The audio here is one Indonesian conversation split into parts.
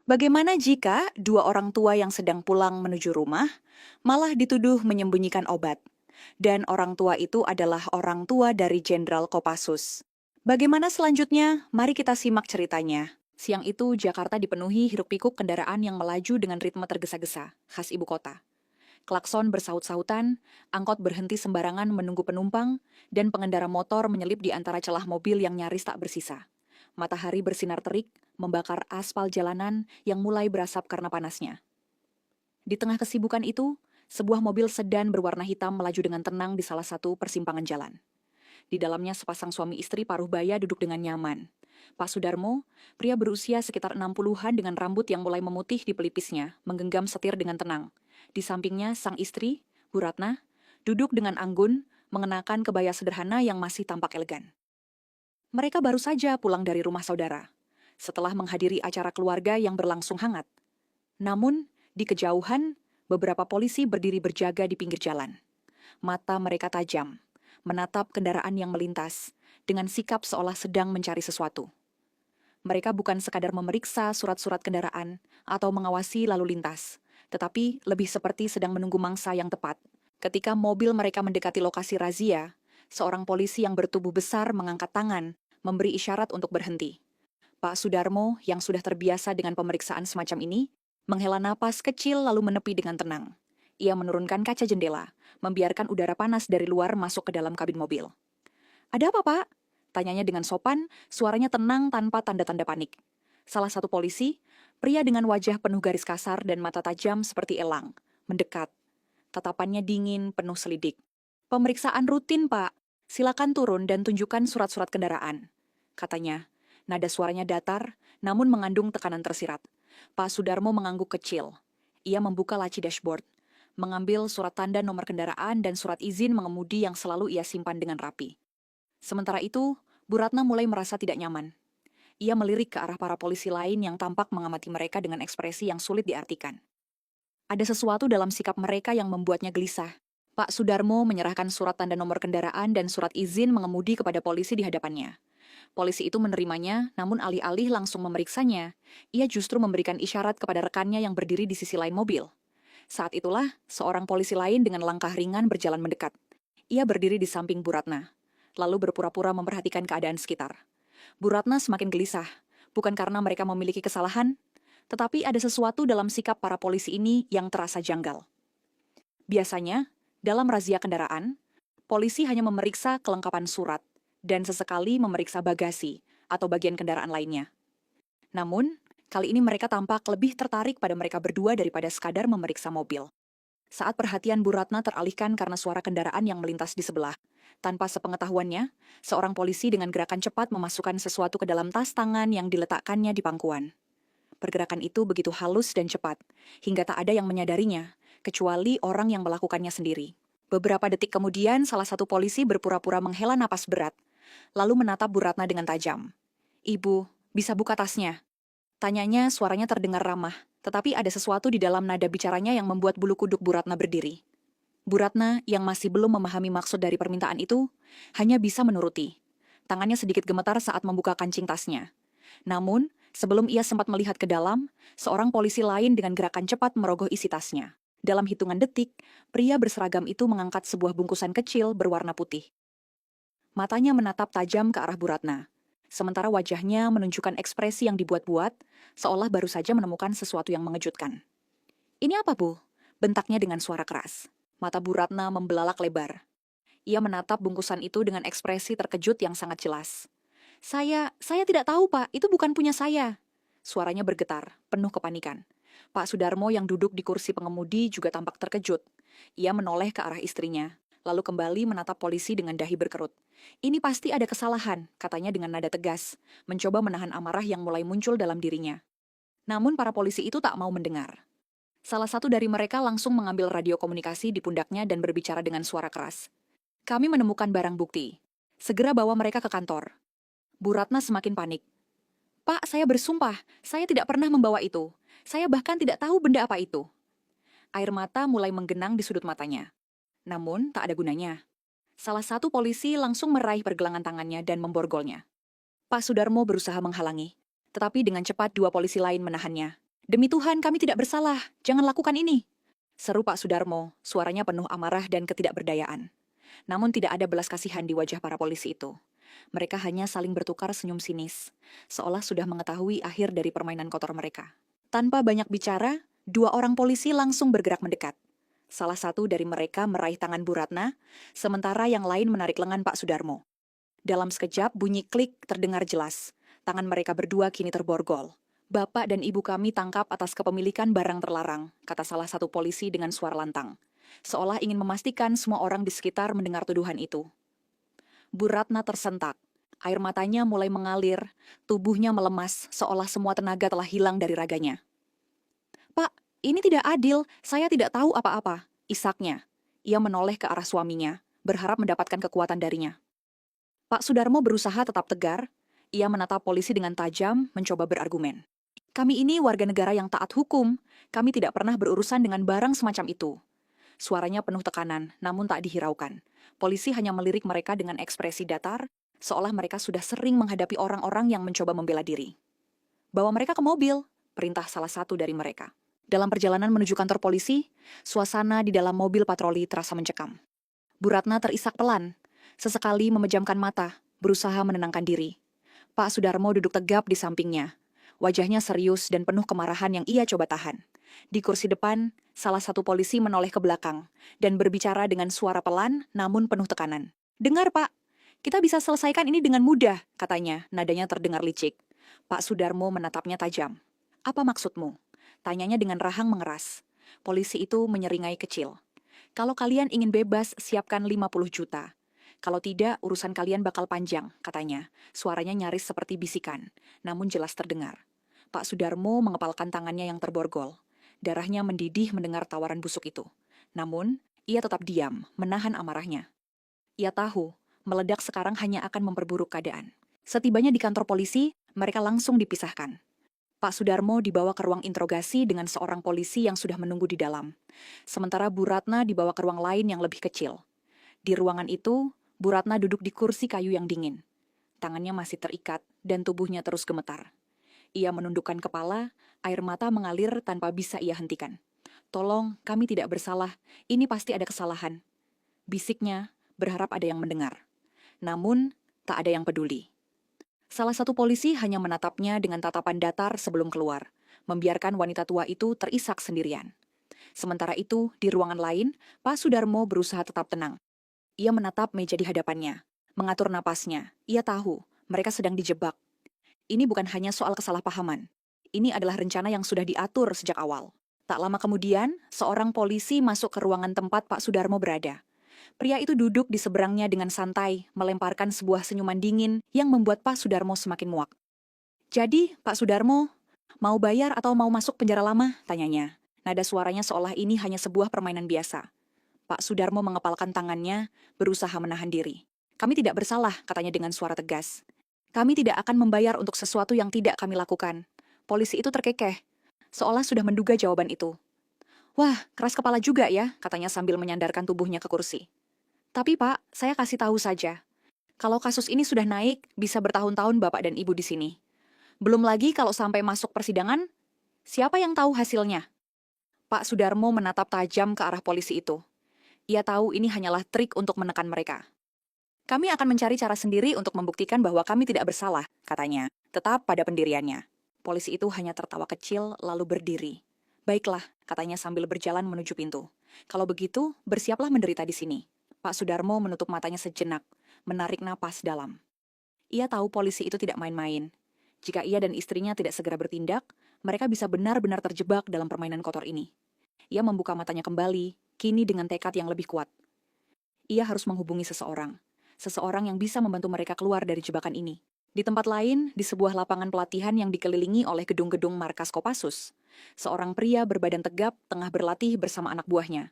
Bagaimana jika dua orang tua yang sedang pulang menuju rumah malah dituduh menyembunyikan obat? Dan orang tua itu adalah orang tua dari Jenderal Kopassus. Bagaimana selanjutnya? Mari kita simak ceritanya. Siang itu, Jakarta dipenuhi hiruk-pikuk kendaraan yang melaju dengan ritme tergesa-gesa, khas ibu kota. Klakson bersaut-sautan, angkot berhenti sembarangan menunggu penumpang, dan pengendara motor menyelip di antara celah mobil yang nyaris tak bersisa. Matahari bersinar terik, membakar aspal jalanan yang mulai berasap karena panasnya. Di tengah kesibukan itu, sebuah mobil sedan berwarna hitam melaju dengan tenang di salah satu persimpangan jalan. Di dalamnya sepasang suami istri paruh baya duduk dengan nyaman. Pak Sudarmo, pria berusia sekitar 60-an dengan rambut yang mulai memutih di pelipisnya, menggenggam setir dengan tenang. Di sampingnya sang istri, Bu Ratna, duduk dengan anggun, mengenakan kebaya sederhana yang masih tampak elegan. Mereka baru saja pulang dari rumah saudara, setelah menghadiri acara keluarga yang berlangsung hangat. Namun, di kejauhan, beberapa polisi berdiri berjaga di pinggir jalan. Mata mereka tajam, menatap kendaraan yang melintas, dengan sikap seolah sedang mencari sesuatu. Mereka bukan sekadar memeriksa surat-surat kendaraan atau mengawasi lalu lintas, tetapi lebih seperti sedang menunggu mangsa yang tepat. Ketika mobil mereka mendekati lokasi razia, seorang polisi yang bertubuh besar mengangkat tangan, memberi isyarat untuk berhenti. Pak Sudarmo, yang sudah terbiasa dengan pemeriksaan semacam ini, menghela napas kecil lalu menepi dengan tenang. Ia menurunkan kaca jendela, membiarkan udara panas dari luar masuk ke dalam kabin mobil. "Ada apa, Pak?" Tanyanya dengan sopan, suaranya tenang tanpa tanda-tanda panik. Salah satu polisi, pria dengan wajah penuh garis kasar dan mata tajam seperti elang, mendekat. Tatapannya dingin, penuh selidik. "Pemeriksaan rutin, Pak. Silakan turun dan tunjukkan surat-surat kendaraan," katanya. Nada suaranya datar, namun mengandung tekanan tersirat. Pak Sudarmo mengangguk kecil. Ia membuka laci dashboard, mengambil surat tanda nomor kendaraan dan surat izin mengemudi yang selalu ia simpan dengan rapi. Sementara itu, Bu Ratna mulai merasa tidak nyaman. Ia melirik ke arah para polisi lain yang tampak mengamati mereka dengan ekspresi yang sulit diartikan. Ada sesuatu dalam sikap mereka yang membuatnya gelisah. Pak Sudarmo menyerahkan surat tanda nomor kendaraan dan surat izin mengemudi kepada polisi di hadapannya. Polisi itu menerimanya, namun alih-alih langsung memeriksanya, ia justru memberikan isyarat kepada rekannya yang berdiri di sisi lain mobil. Saat itulah, seorang polisi lain dengan langkah ringan berjalan mendekat. Ia berdiri di samping Bu Ratna, lalu berpura-pura memperhatikan keadaan sekitar. Bu Ratna semakin gelisah, bukan karena mereka memiliki kesalahan, tetapi ada sesuatu dalam sikap para polisi ini yang terasa janggal. Biasanya, dalam razia kendaraan, polisi hanya memeriksa kelengkapan surat dan sesekali memeriksa bagasi atau bagian kendaraan lainnya. Namun, kali ini mereka tampak lebih tertarik pada mereka berdua daripada sekadar memeriksa mobil. Saat perhatian Bu Ratna teralihkan karena suara kendaraan yang melintas di sebelah. Tanpa sepengetahuannya, seorang polisi dengan gerakan cepat memasukkan sesuatu ke dalam tas tangan yang diletakkannya di pangkuan. Pergerakan itu begitu halus dan cepat, hingga tak ada yang menyadarinya, kecuali orang yang melakukannya sendiri. Beberapa detik kemudian, salah satu polisi berpura-pura menghela napas berat, lalu menatap Bu Ratna dengan tajam. "Ibu, bisa buka tasnya?" Tanyanya, suaranya terdengar ramah, tetapi ada sesuatu di dalam nada bicaranya yang membuat bulu kuduk Bu Ratna berdiri. Bu Ratna, yang masih belum memahami maksud dari permintaan itu, hanya bisa menuruti. Tangannya sedikit gemetar saat membuka kancing tasnya. Namun, sebelum ia sempat melihat ke dalam, seorang polisi lain dengan gerakan cepat merogoh isi tasnya. Dalam hitungan detik, pria berseragam itu mengangkat sebuah bungkusan kecil berwarna putih. Matanya menatap tajam ke arah Bu Ratna, sementara wajahnya menunjukkan ekspresi yang dibuat-buat, seolah baru saja menemukan sesuatu yang mengejutkan. "Ini apa, Bu?" bentaknya dengan suara keras. Mata Bu Ratna membelalak lebar. Ia menatap bungkusan itu dengan ekspresi terkejut yang sangat jelas. Saya tidak tahu, Pak. Itu bukan punya saya." Suaranya bergetar, penuh kepanikan. Pak Sudarmo yang duduk di kursi pengemudi juga tampak terkejut. Ia menoleh ke arah istrinya, lalu kembali menatap polisi dengan dahi berkerut. "Ini pasti ada kesalahan," katanya dengan nada tegas, mencoba menahan amarah yang mulai muncul dalam dirinya. Namun para polisi itu tak mau mendengar. Salah satu dari mereka langsung mengambil radio komunikasi di pundaknya dan berbicara dengan suara keras. "Kami menemukan barang bukti. Segera bawa mereka ke kantor." Bu Ratna semakin panik. "Pak, saya bersumpah, saya tidak pernah membawa itu. Saya bahkan tidak tahu benda apa itu." Air mata mulai menggenang di sudut matanya. Namun, tak ada gunanya. Salah satu polisi langsung meraih pergelangan tangannya dan memborgolnya. Pak Sudarmo berusaha menghalangi, tetapi dengan cepat dua polisi lain menahannya. Demi Tuhan, kami tidak bersalah. Jangan lakukan ini. Seru Pak Sudarmo, suaranya penuh amarah dan ketidakberdayaan. Namun tidak ada belas kasihan di wajah para polisi itu. Mereka hanya saling bertukar senyum sinis, seolah sudah mengetahui akhir dari permainan kotor mereka. Tanpa banyak bicara, dua orang polisi langsung bergerak mendekat. Salah satu dari mereka meraih tangan Bu Ratna, sementara yang lain menarik lengan Pak Sudarmo. Dalam sekejap, bunyi klik terdengar jelas. Tangan mereka berdua kini terborgol. Bapak dan ibu kami tangkap atas kepemilikan barang terlarang, kata salah satu polisi dengan suara lantang. Seolah ingin memastikan semua orang di sekitar mendengar tuduhan itu. Bu Ratna tersentak. Air matanya mulai mengalir, tubuhnya melemas, seolah semua tenaga telah hilang dari raganya. Pak, ini tidak adil, saya tidak tahu apa-apa, isaknya. Ia menoleh ke arah suaminya, berharap mendapatkan kekuatan darinya. Pak Sudarmo berusaha tetap tegar, ia menatap polisi dengan tajam, mencoba berargumen. Kami ini warga negara yang taat hukum, kami tidak pernah berurusan dengan barang semacam itu. Suaranya penuh tekanan, namun tak dihiraukan. Polisi hanya melirik mereka dengan ekspresi datar, seolah mereka sudah sering menghadapi orang-orang yang mencoba membela diri. Bawa mereka ke mobil, perintah salah satu dari mereka. Dalam perjalanan menuju kantor polisi, suasana di dalam mobil patroli terasa mencekam. Bu Ratna terisak pelan, sesekali memejamkan mata, berusaha menenangkan diri. Pak Sudarmo duduk tegap di sampingnya. Wajahnya serius dan penuh kemarahan yang ia coba tahan. Di kursi depan, salah satu polisi menoleh ke belakang dan berbicara dengan suara pelan namun penuh tekanan. Dengar, Pak. Kita bisa selesaikan ini dengan mudah, katanya, nadanya terdengar licik. Pak Sudarmo menatapnya tajam. Apa maksudmu? Tanyanya dengan rahang mengeras. Polisi itu menyeringai kecil. Kalau kalian ingin bebas, siapkan 50 juta. Kalau tidak, urusan kalian bakal panjang, katanya. Suaranya nyaris seperti bisikan, namun jelas terdengar. Pak Sudarmo mengepalkan tangannya yang terborgol. Darahnya mendidih mendengar tawaran busuk itu. Namun, ia tetap diam, menahan amarahnya. Ia tahu, meledak sekarang hanya akan memperburuk keadaan. Setibanya di kantor polisi, mereka langsung dipisahkan. Pak Sudarmo dibawa ke ruang interogasi dengan seorang polisi yang sudah menunggu di dalam. Sementara Bu Ratna dibawa ke ruang lain yang lebih kecil. Di ruangan itu, Bu Ratna duduk di kursi kayu yang dingin. Tangannya masih terikat dan tubuhnya terus gemetar. Ia menundukkan kepala, air mata mengalir tanpa bisa ia hentikan. Tolong, kami tidak bersalah, ini pasti ada kesalahan. Bisiknya, berharap ada yang mendengar. Namun, tak ada yang peduli. Salah satu polisi hanya menatapnya dengan tatapan datar sebelum keluar, membiarkan wanita tua itu terisak sendirian. Sementara itu, di ruangan lain, Pak Sudarmo berusaha tetap tenang. Ia menatap meja di hadapannya, mengatur napasnya. Ia tahu, mereka sedang dijebak. Ini bukan hanya soal kesalahpahaman. Ini adalah rencana yang sudah diatur sejak awal. Tak lama kemudian, seorang polisi masuk ke ruangan tempat Pak Sudarmo berada. Pria itu duduk di seberangnya dengan santai, melemparkan sebuah senyuman dingin yang membuat Pak Sudarmo semakin muak. Jadi, Pak Sudarmo, mau bayar atau mau masuk penjara lama? Tanyanya. Nada suaranya seolah ini hanya sebuah permainan biasa. Pak Sudarmo mengepalkan tangannya, berusaha menahan diri. Kami tidak bersalah, katanya dengan suara tegas. Kami tidak akan membayar untuk sesuatu yang tidak kami lakukan. Polisi itu terkekeh, seolah sudah menduga jawaban itu. Wah, keras kepala juga ya, katanya sambil menyandarkan tubuhnya ke kursi. Tapi Pak, saya kasih tahu saja. Kalau kasus ini sudah naik, bisa bertahun-tahun Bapak dan Ibu di sini. Belum lagi kalau sampai masuk persidangan, siapa yang tahu hasilnya? Pak Sudarmo menatap tajam ke arah polisi itu. Ia tahu ini hanyalah trik untuk menekan mereka. Kami akan mencari cara sendiri untuk membuktikan bahwa kami tidak bersalah, katanya, tetap pada pendiriannya. Polisi itu hanya tertawa kecil lalu berdiri. Baiklah, katanya sambil berjalan menuju pintu. Kalau begitu, bersiaplah menderita di sini. Pak Sudarmo menutup matanya sejenak, menarik napas dalam. Ia tahu polisi itu tidak main-main. Jika ia dan istrinya tidak segera bertindak, mereka bisa benar-benar terjebak dalam permainan kotor ini. Ia membuka matanya kembali, kini dengan tekad yang lebih kuat. Ia harus menghubungi seseorang yang bisa membantu mereka keluar dari jebakan ini. Di tempat lain, di sebuah lapangan pelatihan yang dikelilingi oleh gedung-gedung markas Kopassus, seorang pria berbadan tegap tengah berlatih bersama anak buahnya.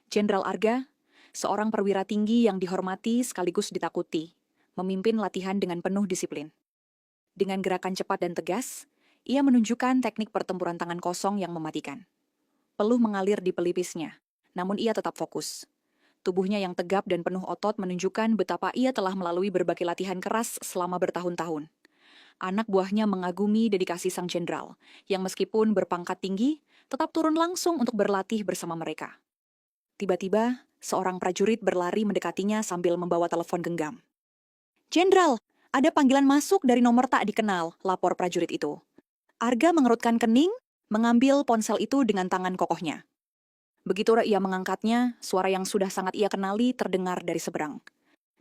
Jenderal Arga, seorang perwira tinggi yang dihormati sekaligus ditakuti, memimpin latihan dengan penuh disiplin. Dengan gerakan cepat dan tegas, ia menunjukkan teknik pertempuran tangan kosong yang mematikan. Peluh mengalir di pelipisnya, namun ia tetap fokus. Tubuhnya yang tegap dan penuh otot menunjukkan betapa ia telah melalui berbagai latihan keras selama bertahun-tahun. Anak buahnya mengagumi dedikasi sang jenderal, yang meskipun berpangkat tinggi, tetap turun langsung untuk berlatih bersama mereka. Tiba-tiba, seorang prajurit berlari mendekatinya sambil membawa telepon genggam. "Jenderal, ada panggilan masuk dari nomor tak dikenal," lapor prajurit itu. Arga mengerutkan kening, mengambil ponsel itu dengan tangan kokohnya. Begitu ia mengangkatnya, suara yang sudah sangat ia kenali terdengar dari seberang.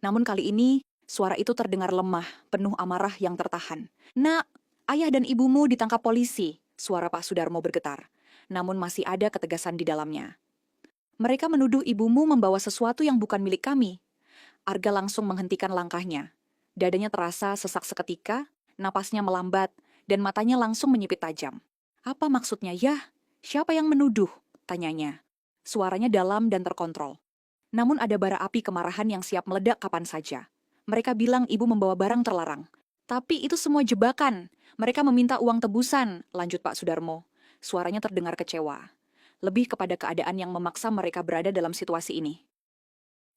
Namun kali ini, suara itu terdengar lemah, penuh amarah yang tertahan. "Nak, ayah dan ibumu ditangkap polisi," suara Pak Sudarmo bergetar. Namun masih ada ketegasan di dalamnya. "Mereka menuduh ibumu membawa sesuatu yang bukan milik kami." Arga langsung menghentikan langkahnya. Dadanya terasa sesak seketika, napasnya melambat, dan matanya langsung menyipit tajam. "Apa maksudnya, Yah? Siapa yang menuduh?" tanyanya. Suaranya dalam dan terkontrol. Namun ada bara api kemarahan yang siap meledak kapan saja. "Mereka bilang ibu membawa barang terlarang. Tapi itu semua jebakan. Mereka meminta uang tebusan," lanjut Pak Sudarmo. Suaranya terdengar kecewa. Lebih kepada keadaan yang memaksa mereka berada dalam situasi ini.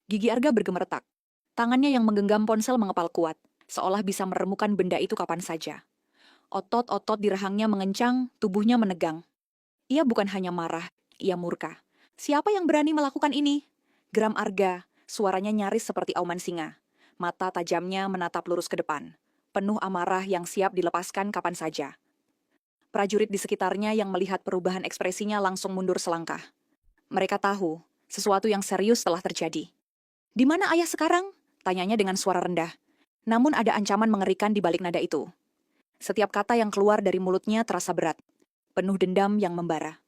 Gigi Arga bergemeretak. Tangannya yang menggenggam ponsel mengepal kuat, seolah bisa meremukan benda itu kapan saja. Otot-otot di rahangnya mengencang, tubuhnya menegang. Ia bukan hanya marah, ia murka. "Siapa yang berani melakukan ini?" Geram Arga, suaranya nyaris seperti auman singa. Mata tajamnya menatap lurus ke depan, penuh amarah yang siap dilepaskan kapan saja. Prajurit di sekitarnya yang melihat perubahan ekspresinya langsung mundur selangkah. Mereka tahu, sesuatu yang serius telah terjadi. "Di mana ayah sekarang?" tanyanya dengan suara rendah. Namun ada ancaman mengerikan di balik nada itu. Setiap kata yang keluar dari mulutnya terasa berat, penuh dendam yang membara.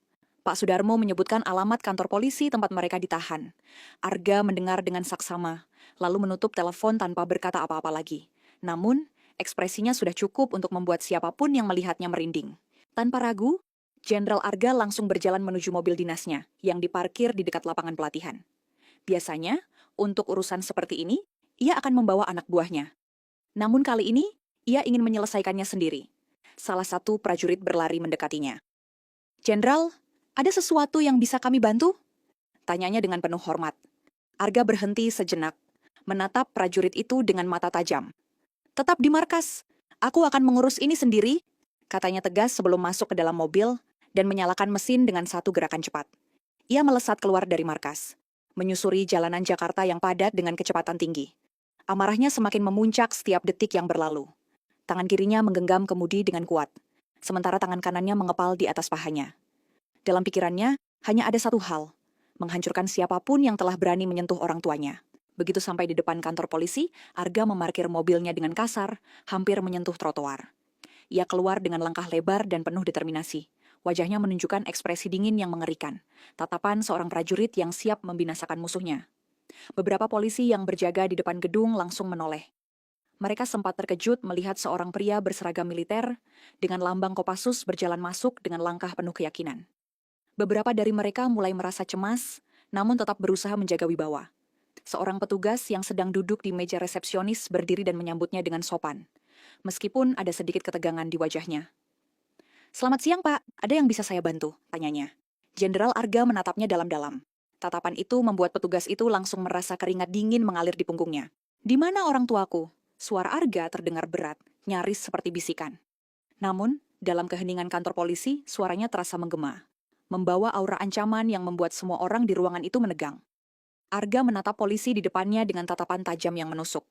Pak Sudarmo menyebutkan alamat kantor polisi tempat mereka ditahan. Arga mendengar dengan saksama, lalu menutup telepon tanpa berkata apa-apa lagi. Namun, ekspresinya sudah cukup untuk membuat siapapun yang melihatnya merinding. Tanpa ragu, Jenderal Arga langsung berjalan menuju mobil dinasnya yang diparkir di dekat lapangan pelatihan. Biasanya, untuk urusan seperti ini, ia akan membawa anak buahnya. Namun kali ini, ia ingin menyelesaikannya sendiri. Salah satu prajurit berlari mendekatinya. "Jenderal, ada sesuatu yang bisa kami bantu?" tanyanya dengan penuh hormat. Arga berhenti sejenak, menatap prajurit itu dengan mata tajam. "Tetap di markas. Aku akan mengurus ini sendiri," katanya tegas sebelum masuk ke dalam mobil dan menyalakan mesin dengan satu gerakan cepat. Ia melesat keluar dari markas, menyusuri jalanan Jakarta yang padat dengan kecepatan tinggi. Amarahnya semakin memuncak setiap detik yang berlalu. Tangan kirinya menggenggam kemudi dengan kuat, sementara tangan kanannya mengepal di atas pahanya. Dalam pikirannya, hanya ada satu hal, menghancurkan siapapun yang telah berani menyentuh orang tuanya. Begitu sampai di depan kantor polisi, Arga memarkir mobilnya dengan kasar, hampir menyentuh trotoar. Ia keluar dengan langkah lebar dan penuh determinasi. Wajahnya menunjukkan ekspresi dingin yang mengerikan, tatapan seorang prajurit yang siap membinasakan musuhnya. Beberapa polisi yang berjaga di depan gedung langsung menoleh. Mereka sempat terkejut melihat seorang pria berseragam militer dengan lambang Kopassus berjalan masuk dengan langkah penuh keyakinan. Beberapa dari mereka mulai merasa cemas, namun tetap berusaha menjaga wibawa. Seorang petugas yang sedang duduk di meja resepsionis berdiri dan menyambutnya dengan sopan, meskipun ada sedikit ketegangan di wajahnya. "Selamat siang, Pak. Ada yang bisa saya bantu?" tanyanya. Jenderal Arga menatapnya dalam-dalam. Tatapan itu membuat petugas itu langsung merasa keringat dingin mengalir di punggungnya. "Di mana orang tuaku?" Suara Arga terdengar berat, nyaris seperti bisikan. Namun, dalam keheningan kantor polisi, suaranya terasa menggema, membawa aura ancaman yang membuat semua orang di ruangan itu menegang. Arga menatap polisi di depannya dengan tatapan tajam yang menusuk.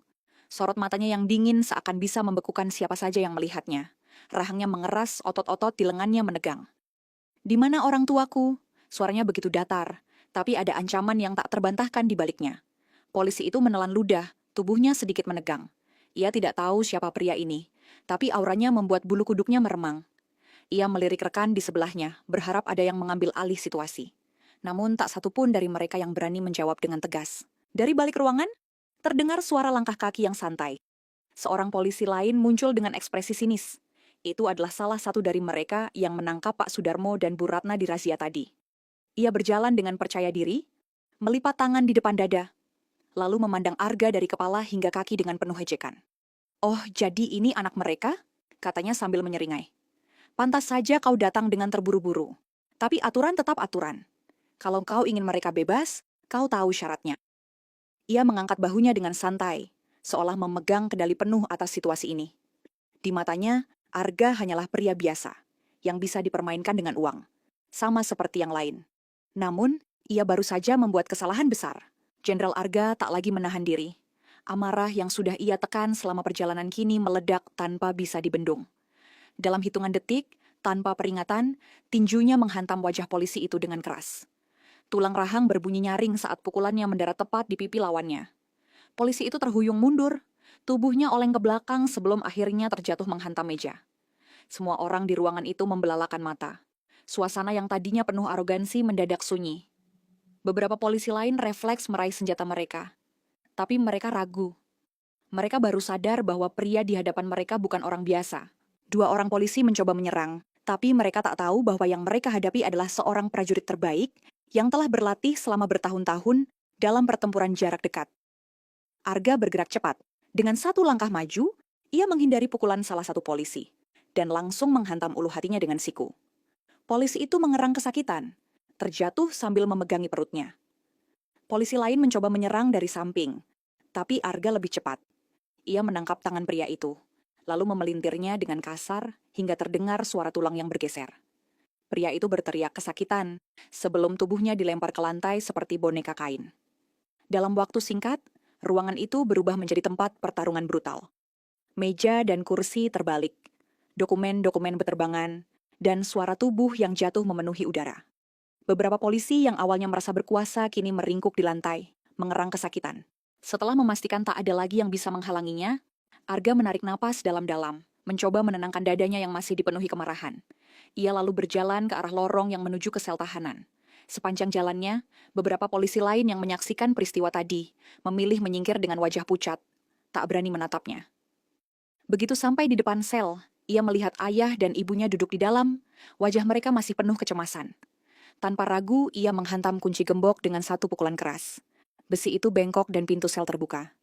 Sorot matanya yang dingin seakan bisa membekukan siapa saja yang melihatnya. Rahangnya mengeras, otot-otot di lengannya menegang. "Di mana orang tuaku?" Suaranya begitu datar, tapi ada ancaman yang tak terbantahkan di baliknya. Polisi itu menelan ludah, tubuhnya sedikit menegang. Ia tidak tahu siapa pria ini, tapi auranya membuat bulu kuduknya meremang. Ia melirik rekan di sebelahnya, berharap ada yang mengambil alih situasi. Namun tak satu pun dari mereka yang berani menjawab dengan tegas. Dari balik ruangan, terdengar suara langkah kaki yang santai. Seorang polisi lain muncul dengan ekspresi sinis. Itu adalah salah satu dari mereka yang menangkap Pak Sudarmo dan Bu Ratna di razia tadi. Ia berjalan dengan percaya diri, melipat tangan di depan dada, lalu memandang Arga dari kepala hingga kaki dengan penuh ejekan. "Oh, jadi ini anak mereka?" katanya sambil menyeringai. "Pantas saja kau datang dengan terburu-buru. Tapi aturan tetap aturan. Kalau kau ingin mereka bebas, kau tahu syaratnya." Ia mengangkat bahunya dengan santai, seolah memegang kendali penuh atas situasi ini. Di matanya, Arga hanyalah pria biasa, yang bisa dipermainkan dengan uang, sama seperti yang lain. Namun, ia baru saja membuat kesalahan besar. Jenderal Arga tak lagi menahan diri. Amarah yang sudah ia tekan selama perjalanan kini meledak tanpa bisa dibendung. Dalam hitungan detik, tanpa peringatan, tinjunya menghantam wajah polisi itu dengan keras. Tulang rahang berbunyi nyaring saat pukulannya mendarat tepat di pipi lawannya. Polisi itu terhuyung mundur, tubuhnya oleng ke belakang sebelum akhirnya terjatuh menghantam meja. Semua orang di ruangan itu membelalakan mata. Suasana yang tadinya penuh arogansi mendadak sunyi. Beberapa polisi lain refleks meraih senjata mereka. Tapi mereka ragu. Mereka baru sadar bahwa pria di hadapan mereka bukan orang biasa. Dua orang polisi mencoba menyerang, tapi mereka tak tahu bahwa yang mereka hadapi adalah seorang prajurit terbaik yang telah berlatih selama bertahun-tahun dalam pertempuran jarak dekat. Arga bergerak cepat. Dengan satu langkah maju, ia menghindari pukulan salah satu polisi dan langsung menghantam ulu hatinya dengan siku. Polisi itu mengerang kesakitan, terjatuh sambil memegangi perutnya. Polisi lain mencoba menyerang dari samping, tapi Arga lebih cepat. Ia menangkap tangan pria itu, lalu memelintirnya dengan kasar hingga terdengar suara tulang yang bergeser. Pria itu berteriak kesakitan sebelum tubuhnya dilempar ke lantai seperti boneka kain. Dalam waktu singkat, ruangan itu berubah menjadi tempat pertarungan brutal. Meja dan kursi terbalik, dokumen-dokumen berterbangan, dan suara tubuh yang jatuh memenuhi udara. Beberapa polisi yang awalnya merasa berkuasa kini meringkuk di lantai, mengerang kesakitan. Setelah memastikan tak ada lagi yang bisa menghalanginya, Arga menarik napas dalam-dalam, mencoba menenangkan dadanya yang masih dipenuhi kemarahan. Ia lalu berjalan ke arah lorong yang menuju ke sel tahanan. Sepanjang jalannya, beberapa polisi lain yang menyaksikan peristiwa tadi memilih menyingkir dengan wajah pucat, tak berani menatapnya. Begitu sampai di depan sel, ia melihat ayah dan ibunya duduk di dalam, wajah mereka masih penuh kecemasan. Tanpa ragu, ia menghantam kunci gembok dengan satu pukulan keras. Besi itu bengkok dan pintu sel terbuka.